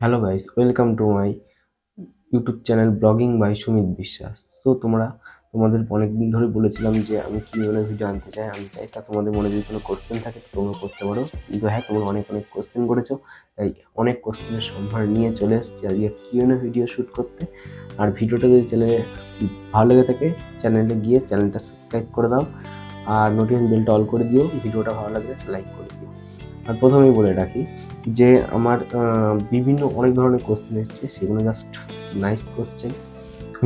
Hello guys, welcome to my YouTube channel blogging by Sumit Biswas. So তোমাদের অনেকদিন ধরে বলেছিলাম যে আমি কি ধরনের ভিডিও আনতে চাই তা তোমাদের মনে যদি কোনো কোশ্চেন থাকে তো তোমরা করতে পারো। কিন্তু হ্যাঁ, তোমরা অনেক কোশ্চেন করেছো, তাই অনেক কোশ্চেনের সম্ভার নিয়ে চলে এসেছি আজকে কিউএনএ ভিডিও শ্যুট করতে। আর ভিডিওটা যদি চ্যানেলে ভালো লেগে থাকে চ্যানেলে গিয়ে চ্যানেলটা সাবস্ক্রাইব করে দাও আর নোটিফিকেশন বেলটা অল করে দিও। ভিডিওটা ভালো লাগলে লাইক করে দিও। আর প্রথমেই বলে রাখি যে আমার বিভিন্ন অনেক ধরনের কোশ্চেন এসছে, সেগুলো জাস্ট নাইস কোশ্চেন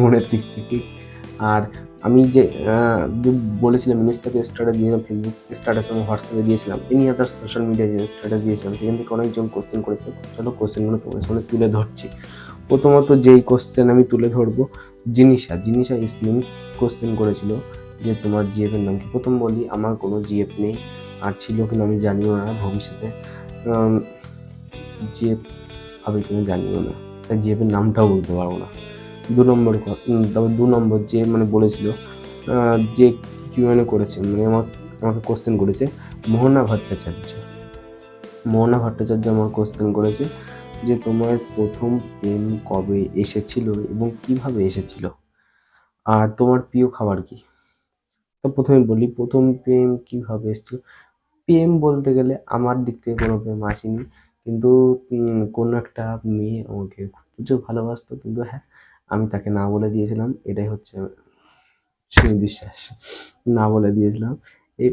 মনের দিক থেকে। আর আমি যে বলেছিলাম ইনস্টাতে স্ট্যাটাস দিয়েছিলাম, ফেসবুক স্ট্যাটাস এবং হোয়াটসঅ্যাপে দিয়েছিলাম, এনি আদার সোশ্যাল মিডিয়ায় যে স্ট্যাটাস দিয়েছিলাম সেখান থেকে অনেকজন কোশ্চেন করেছিল। চলো কোশ্চেনগুলো তোমার সামনে তুলে ধরছি। প্রথমত যেই কোশ্চেন আমি তুলে ধরবো, জিনিসা ইসলিম কোশ্চেন করেছিল যে তোমার জিএফ এর নাম কি। প্রথম বলি, আমার কোনো জিএফ নেই, আর ছিল কিনা আমি জানিও না। ভবিষ্যতে জিএফ হবে কিনা জানিও না, তাই জিএফ এর নামটাও বলতে পারবো না। তারপর 2 নম্বর যে বলেছিল যে কিউএনএ করেছে, আমাকে কোশ্চেন করেছে মোহনা ভট্টাচার্য আমার কোশ্চেন করেছে যে তোমার প্রথম প্রেম কবে এসেছিল এবং কিভাবে এসেছিল, আর তোমার প্রিয় খাবার কি। তো প্রথমে বলি, প্রথম প্রেম কিভাবে এসেছিল। প্রেম বলতে গেলে আমার দিক থেকে কোনো প্রেম আসেনি, কিন্তু কোনো একটা মেয়ে আমাকে খুব প্রচুর ভালোবাসতো, কিন্তু হ্যাঁ, আমি তাকে না বলে দিয়েছিলাম। এটাই হচ্ছে সুমি বিশ্বাস, না বলে দিয়েছিলাম। এই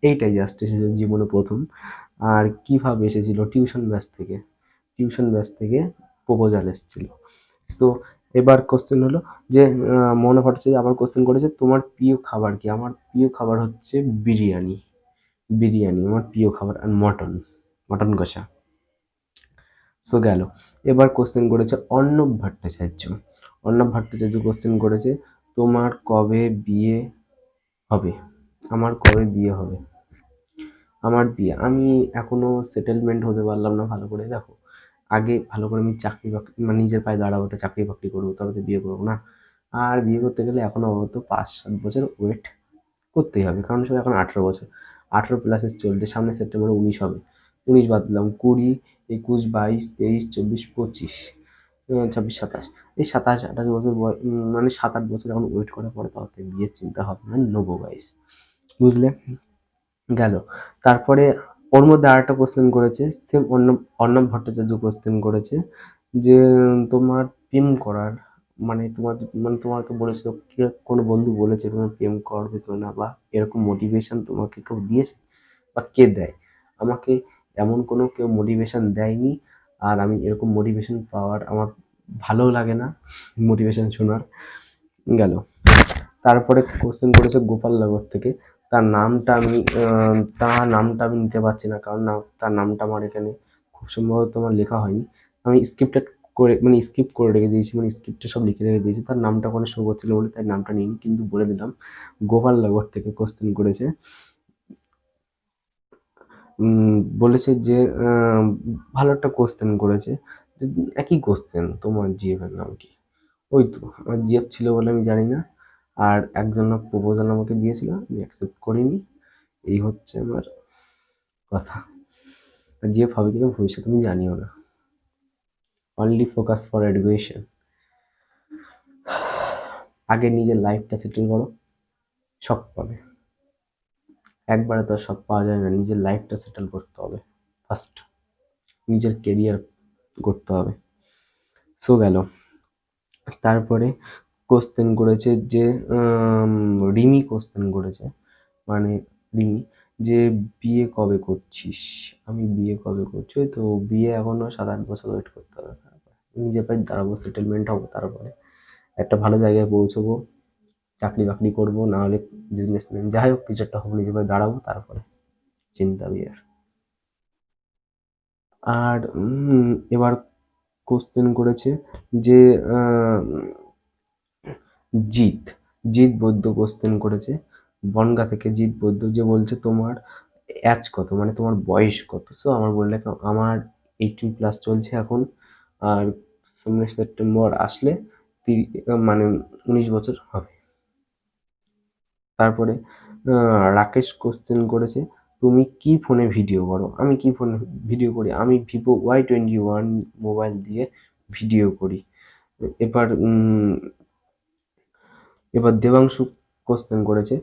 এইটাই জাস্ট এসেছিল জীবনে প্রথম। আর কিভাবে এসেছিল, টিউশন ব্যাচ থেকে প্রপোজাল এসেছিল। তো এবার কোশ্চেন হলো যে মনে হচ্ছে যে আবার কোশ্চেন করেছে তোমার প্রিয় খাবার কি। আমার প্রিয় খাবার হচ্ছে বিরিয়ানি আমার প্রিয় খাবার, আর মটন কষা। সো গেল। এবার কোশ্চেন করেছে অর্ণব ভট্টাচার্য কোশ্চেন করেছে তোমার কবে বিয়ে হবে। আমার কবে বিয়ে হবে, আমার বিয়ে, আমি এখনো সেটেলমেন্ট হতে পারলাম না ভালো করে। দেখো, আগে ভালো করে আমি চাকরি বাকরি মানে নিজের পায়ে দাঁড়াবো, একটা চাকরি বাকরি করবো, তবে তো বিয়ে করবো না। আর বিয়ে করতে গেলে এখনো অন্তত 5-7 বছর ওয়েট করতেই হবে, কারণ সব এখন 18 বছর, 18+ চলছে। সামনে সেপ্টেম্বরে 19 হবে, 19 বাদ দিলাম, 20, 21, 22, 23, 24, 25, 26, 27, এই 27-28 বছর মানে 7-8 বছর এখন ওয়েট করার পরে তাতে বিয়ের চিন্তা ভাবনা নেবো গাইস, বুঝলে। গেল। তারপরে ওর মধ্যে আরেকটা কোশ্চেন করেছে, সেম অর্ণব ভট্টাচার্য কোশ্চেন করেছে যে তোমার প্রেম করার তোমাকে বলেছিল কি, কোনো বন্ধু বলেছে তোমার প্রেম করবে তো না, বা এরকম মোটিভেশন তোমাকে কেউ দিয়েছে বা কে দেয়। আমাকে এমন কোনো কেউ মোটিভেশন দেয়নি, আর আমি এরকম মোটিভেশন পাওয়ার আমার ভালো লাগে না, মোটিভেশন শোনার। গেল। তারপরে কোশ্চেন করেছে গোপালনগর থেকে। তার নামটা আমি নিতে পারছি না, কারণ তার নামটা আমার এখানে খুব সম্ভবত আমার লেখা হয়নি। আমি স্কিপ করে রেখে দিয়েছি, স্ক্রিপ্টে সব লিখে রেখে দিয়েছি। তার নামটা ওখানে শো করছিল বলে তাই নামটা নিইনি, কিন্তু বলে দিলাম গোপালনগর থেকে কোশ্চেন করেছে। বলেছে যে ভালো একটা কোশ্চেন করেছে, যে একই কোশ্চেন, তোমার জিএফ এর নাম কি। ওই তো, আমার জিএফ ছিল বলে আমি জানি না, আর একজন প্রপোজাল আমাকে দিয়েছিল, আমি অ্যাকসেপ্ট করিনি। এই হচ্ছে আমার কথা। আর জিএফ হবে কিনা ভবিষ্যতে আমি জানিও না। Only focus for education. আগে নিজের লাইফটা সেটেল করো, সব পাবে। একবারে তো আর সব পাওয়া যায় না, নিজের লাইফটা সেটেল করতে হবে ফার্স্ট, নিজের কেরিয়ার করতে হবে। সো গেল। তারপরে কোশ্চেন করেছে যে রিমি কোশ্চেন করেছে, মানে রিমি, যে বিয়ে কবে করছিস। আমি বিয়ে কবে করছি, ওই তো বিয়ে এখনো 7-8 বছর ওয়েট করতে হবে। নিজের পায়ে দাঁড়াবো, সেটেলমেন্ট হবো, তারপরে একটা ভালো জায়গায় পৌঁছবো, চাকরি বাকরি করবো, না হলে বিজনেসম্যান, যাই হোক কিছু একটা হবো, নিজের পায়ে দাঁড়াবো, তারপরে চিন্তা বিয়ের। আর এবার কোশ্চেন করেছে যে আহ, জিৎ জিৎ বৈদ্য কোশ্চেন করেছে বনগা থেকে। জিৎ বৈদ্য যে বলছে তোমার এজ কত, মানে তোমার বয়স কত। সো আমার বললে আমার 18+ চলছে এখন, আর সামনে সেপ্টেম্বর আসলে মানে 19 বছর হবে। তারপরে রাকেশ কোশ্চেন করেছে তুমি কি ফোনে ভিডিও করো? আমি কি ফোনে ভিডিও করি? আমি Vivo Y21 মোবাইল দিয়ে ভিডিও করি। এবার এবার দেবাংশু কোশ্চেন করেছে,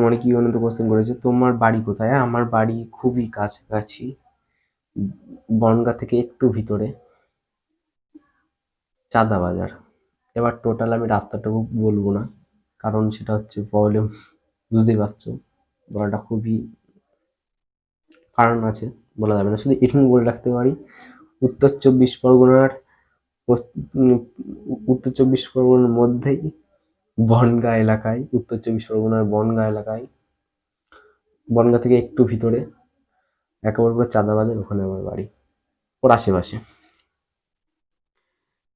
মানে কি অনন্ত কোশ্চেন করেছে, তোমার বাড়ি কোথায়? আমার বাড়ি খুবই কাছাকাছি, বনগাঁ থেকে একটু ভিতরে, চাঁদা বাজার। এবার টোটাল আমি রাস্তাটুকু বলবো না, কারণ সেটা হচ্ছে প্রবলেম, বুঝতেই পারছো, বলাটা খুবই কারণ আছে, বলা যাবে না। শুধু এটুকু বলে রাখতে পারি, উত্তর চব্বিশ পরগনার উত্তর চব্বিশ পরগনার মধ্যেই বনগাঁ এলাকায়, উত্তর চব্বিশ পরগনার বনগাঁ এলাকায়, বনগাঁ থেকে একটু ভিতরে, একেবারে পুরো চাঁদা বাজার, ওখানে আমার বাড়ি, ওর আশেপাশে।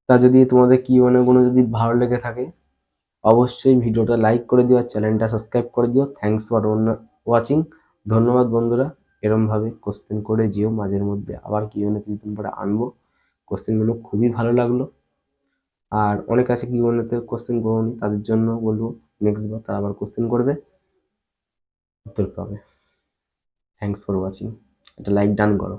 তা যদি তোমাদের কি মানে কোনো যদি ভালো লেগে থাকে, অবশ্যই ভিডিওটা লাইক করে দিও আর চ্যানেলটা সাবস্ক্রাইব করে দিও। Thanks for watching. ধন্যবাদ বন্ধুরা। এরমভাবে কোশ্চেন করে যেও মাঝের মধ্যে, আবার কি মানে কিছুদিন পরে আনবো। কোশ্চেনগুলো খুবই ভালো লাগলো। আর অনেক আছে কি মনেতে কোশ্চেন করোনি, তাদের জন্য বলবো নেক্সট বার তারা আবার কোশ্চেন করবে, উত্তর পাবে। Thanks for watching. একটা লাইক ডান করো।